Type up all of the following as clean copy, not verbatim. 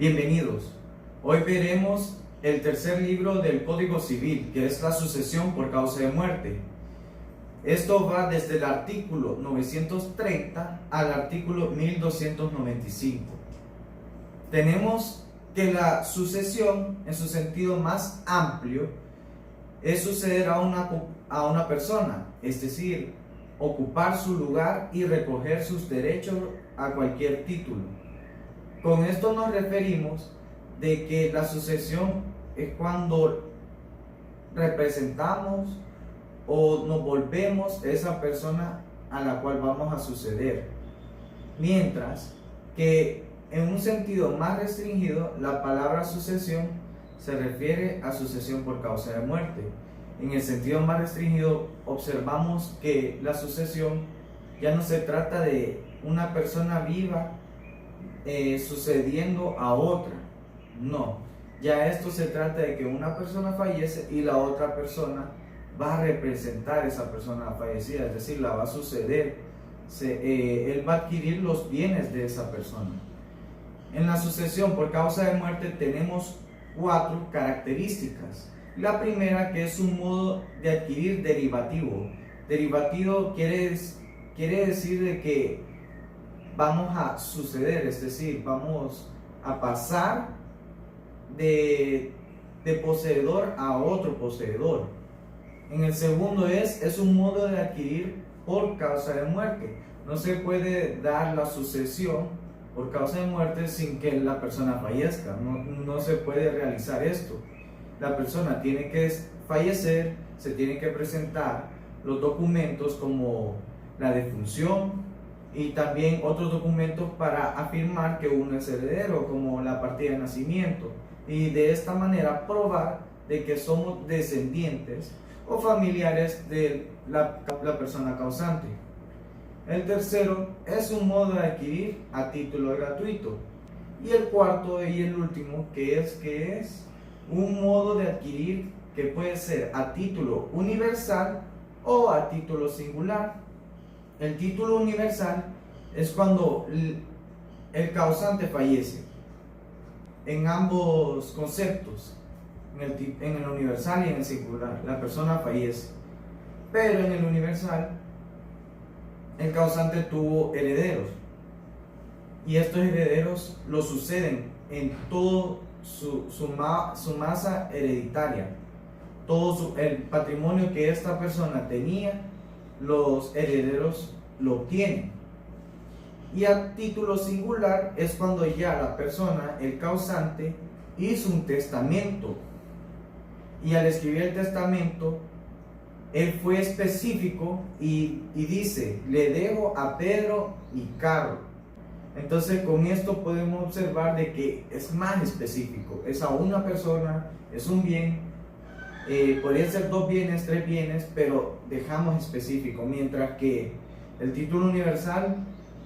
Bienvenidos. Hoy veremos el tercer libro del Código Civil, que es la sucesión por causa de muerte. Esto va desde el artículo 930 al artículo 1295. Tenemos que la sucesión, en su sentido más amplio, es suceder a una persona, es decir, ocupar su lugar y recoger sus derechos a cualquier título. Con esto nos referimos de que la sucesión es cuando representamos o nos volvemos esa persona a la cual vamos a suceder. Mientras que en un sentido más restringido, la palabra sucesión se refiere a sucesión por causa de muerte. En el sentido más restringido, observamos que la sucesión ya no se trata de una persona viva sucediendo a otra. No, ya esto se trata de que una persona fallece y la otra persona va a representar a esa persona fallecida, es decir, la va a suceder. Él va a adquirir los bienes de esa persona. En la sucesión por causa de muerte tenemos 4 características. La primera, que es un modo de adquirir derivativo. Derivativo quiere decir de que vamos a suceder, es decir, vamos a pasar de poseedor a otro poseedor. En el segundo es un modo de adquirir por causa de muerte. No se puede dar la sucesión por causa de muerte sin que la persona fallezca. No se puede realizar esto. La persona tiene que fallecer, se tiene que presentar los documentos como la defunción y también otros documentos para afirmar que uno es heredero, como la partida de nacimiento, y de esta manera probar de que somos descendientes o familiares de la persona causante. El tercero es un modo de adquirir a título gratuito. Y el cuarto y el último, que es un modo de adquirir que puede ser a título universal o a título singular. El título universal es cuando el causante fallece. En ambos conceptos, en el universal y en el singular, la persona fallece. Pero en el universal, el causante tuvo herederos. Y estos herederos lo suceden en todo su masa hereditaria. Todo el patrimonio que esta persona tenía, los herederos lo obtienen. Y a título singular es cuando ya la persona, el causante, hizo un testamento. Y al escribir el testamento, él fue específico y dice: le dejo a Pedro y Carlos. Entonces con esto podemos observar de que es más específico. Es a una persona, es un bien. Podrían ser 2 bienes, 3 bienes, pero dejamos específico. Mientras que el título universal,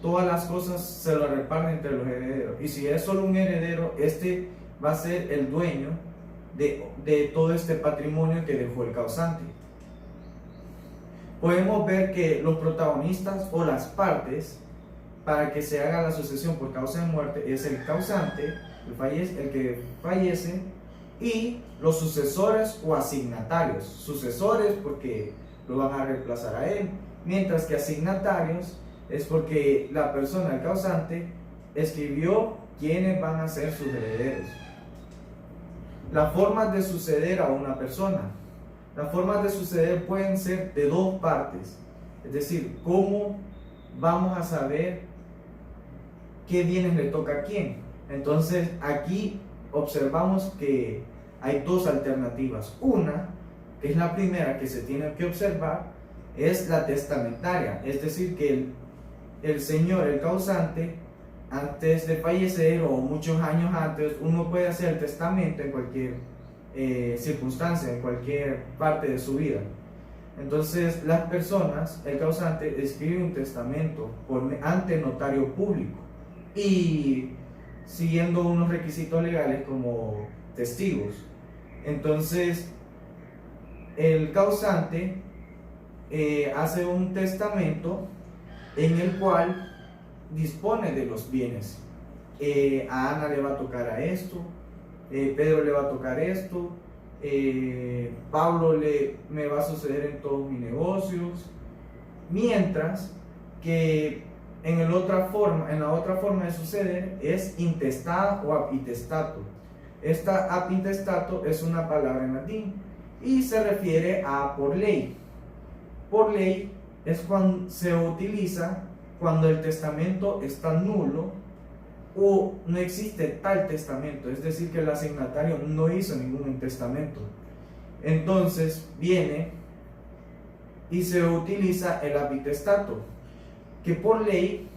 todas las cosas se lo reparten entre los herederos. Y si es solo un heredero, este va a ser el dueño de todo este patrimonio que dejó el causante. Podemos ver que los protagonistas o las partes para que se haga la sucesión por causa de muerte es el causante, el que fallece, y los sucesores o asignatarios. Sucesores porque lo van a reemplazar a él, mientras que asignatarios es porque la persona, el causante, escribió quiénes van a ser sus herederos. Las formas de suceder a una persona. Las formas de suceder pueden ser de 2 partes. Es decir, cómo vamos a saber qué bienes le toca a quién. Entonces aquí observamos que hay 2 alternativas. Una, que es la primera que se tiene que observar, es la testamentaria. Es decir, que el señor, el causante, antes de fallecer o muchos años antes, uno puede hacer el testamento en cualquier circunstancia, en cualquier parte de su vida. Entonces las personas, el causante escribe un testamento ante notario público y siguiendo unos requisitos legales como testigos. Entonces el causante hace un testamento en el cual dispone de los bienes a Ana le va a tocar a esto, Pedro le va a tocar esto, Pablo me va a suceder en todos mis negocios, mientras que en la otra forma de suceder es intestada o apitestato. Esta apitestato es una palabra en latín y se refiere a por ley. Por ley es cuando se utiliza cuando el testamento está nulo o no existe tal testamento, es decir, que el asignatario no hizo ningún testamento. Entonces viene y se utiliza el apitestato, que por ley,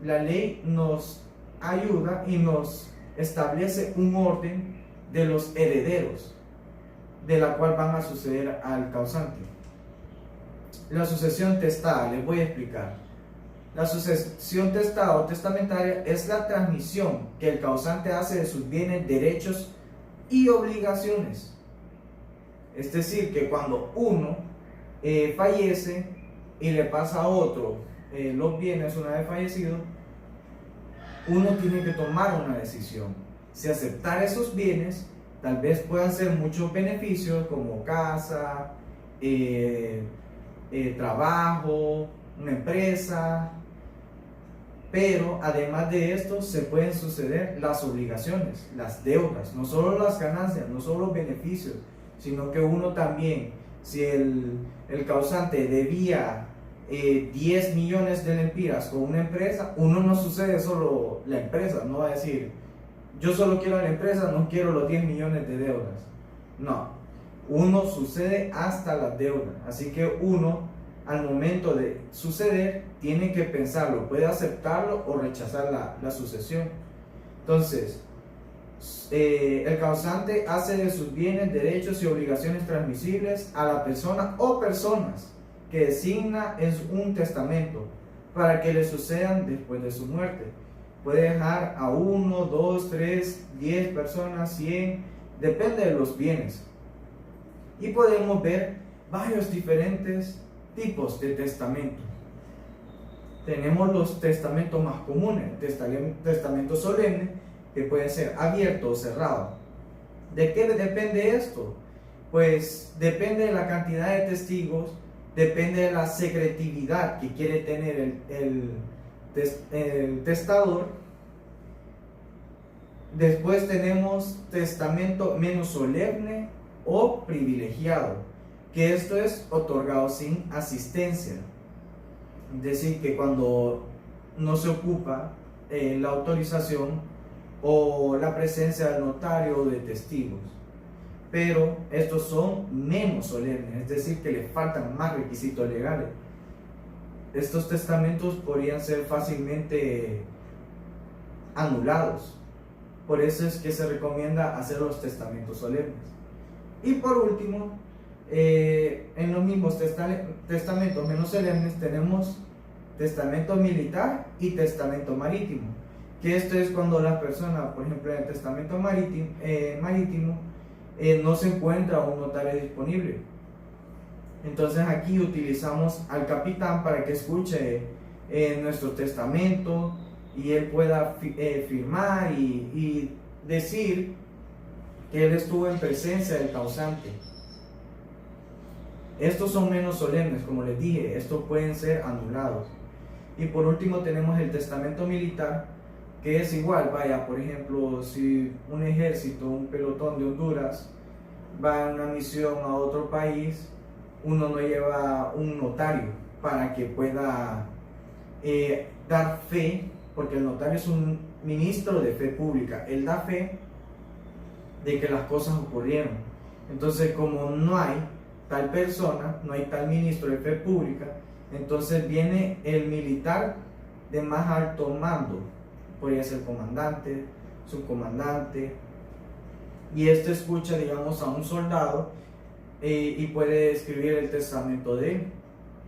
la ley nos ayuda y nos establece un orden de los herederos, de la cual van a suceder al causante. La sucesión testada, les voy a explicar. La sucesión testada o testamentaria es la transmisión que el causante hace de sus bienes, derechos y obligaciones. Es decir, que cuando uno fallece y le pasa a otro los bienes una vez fallecido, uno tiene que tomar una decisión. Si aceptar esos bienes, tal vez puedan ser muchos beneficios como casa, trabajo, una empresa, pero además de esto se pueden suceder las obligaciones, las deudas, no solo las ganancias, no solo los beneficios, sino que uno también, si el causante debía 10 millones de lempiras con una empresa, uno no sucede solo la empresa, no va a decir yo solo quiero la empresa, no quiero los 10 millones de deudas. No, uno sucede hasta las deudas, así que uno al momento de suceder tiene que pensarlo, puede aceptarlo o rechazar la sucesión. Entonces el causante hace de sus bienes, derechos y obligaciones transmisibles a la persona o personas que designa en un testamento para que le sucedan después de su muerte. Puede dejar a 1, 2, 3, 10 personas, 100, depende de los bienes. Y podemos ver varios diferentes tipos de testamento. Tenemos los testamentos más comunes, testamento solemne, que puede ser abierto o cerrado. ¿De qué depende esto? Pues depende de la cantidad de testigos, depende de la secretividad que quiere tener el testador. Después tenemos testamento menos solemne o privilegiado, que esto es otorgado sin asistencia. Es decir, que cuando no se ocupa la autorización o la presencia del notario o de testigos. Pero estos son menos solemnes, es decir, que le faltan más requisitos legales. Estos testamentos podrían ser fácilmente anulados. Por eso es que se recomienda hacer los testamentos solemnes. Y por último, en los mismos testamentos menos solemnes tenemos testamento militar y testamento marítimo. Que esto es cuando la persona, por ejemplo, en el testamento marítimo no se encuentra un notario disponible. Entonces aquí utilizamos al capitán para que escuche nuestro testamento y él pueda firmar y decir que él estuvo en presencia del causante. Estos son menos solemnes, como les dije, estos pueden ser anulados. Y por último tenemos el testamento militar, que es igual, vaya, por ejemplo, si un ejército, un pelotón de Honduras va en una misión a otro país, uno no lleva un notario para que pueda dar fe, porque el notario es un ministro de fe pública, él da fe de que las cosas ocurrieron. Entonces, como no hay tal persona, no hay tal ministro de fe pública, entonces viene el militar de más alto mando, podría ser comandante, subcomandante, y este escucha, digamos, a un soldado y puede escribir el testamento de él,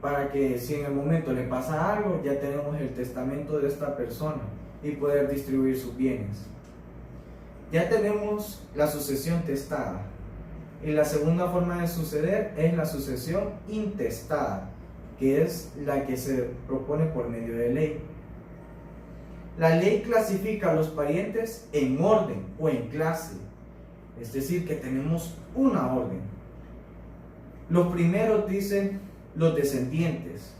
para que si en el momento le pasa algo, ya tenemos el testamento de esta persona y poder distribuir sus bienes. Ya tenemos la sucesión testada, y la segunda forma de suceder es la sucesión intestada, que es la que se propone por medio de ley. La ley clasifica a los parientes en orden o en clase, es decir, que tenemos una orden. Los primeros dicen los descendientes,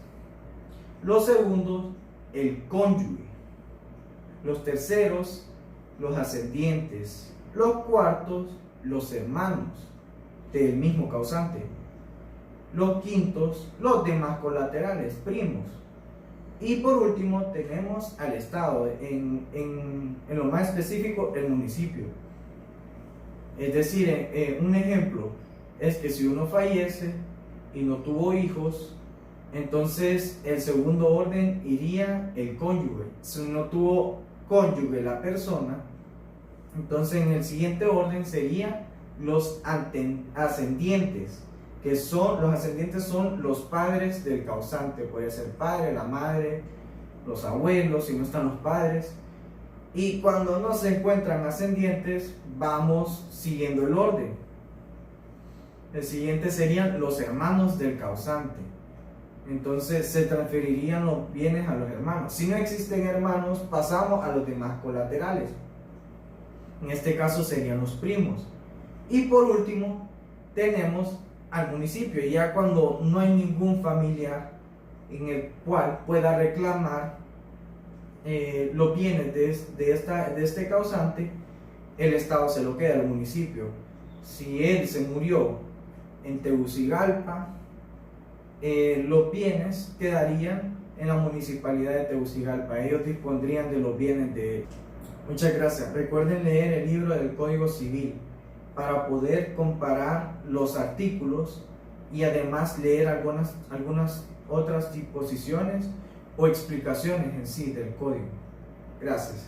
los segundos el cónyuge, los terceros los ascendientes, los cuartos los hermanos del mismo causante, los quintos los demás colaterales, primos, y por último tenemos al Estado, en lo más específico el municipio. Es decir, un ejemplo es que si uno fallece y no tuvo hijos, entonces el segundo orden iría el cónyuge. Si no tuvo cónyuge la persona, entonces en el siguiente orden serían los ascendientes, que son los ascendientes, son los padres del causante. Puede ser padre, la madre, los abuelos, si no están los padres. Y cuando no se encuentran ascendientes, vamos siguiendo el orden. El siguiente serían los hermanos del causante. Entonces se transferirían los bienes a los hermanos. Si no existen hermanos, pasamos a los demás colaterales. En este caso serían los primos. Y por último, tenemos al municipio, ya cuando no hay ningún familiar en el cual pueda reclamar los bienes de este causante, el Estado se lo queda al municipio. Si él se murió en Tegucigalpa, los bienes quedarían en la municipalidad de Tegucigalpa. Ellos dispondrían de los bienes de él. Muchas gracias. Recuerden leer el libro del Código Civil para poder comparar los artículos y además leer algunas otras disposiciones o explicaciones en sí del código. Gracias.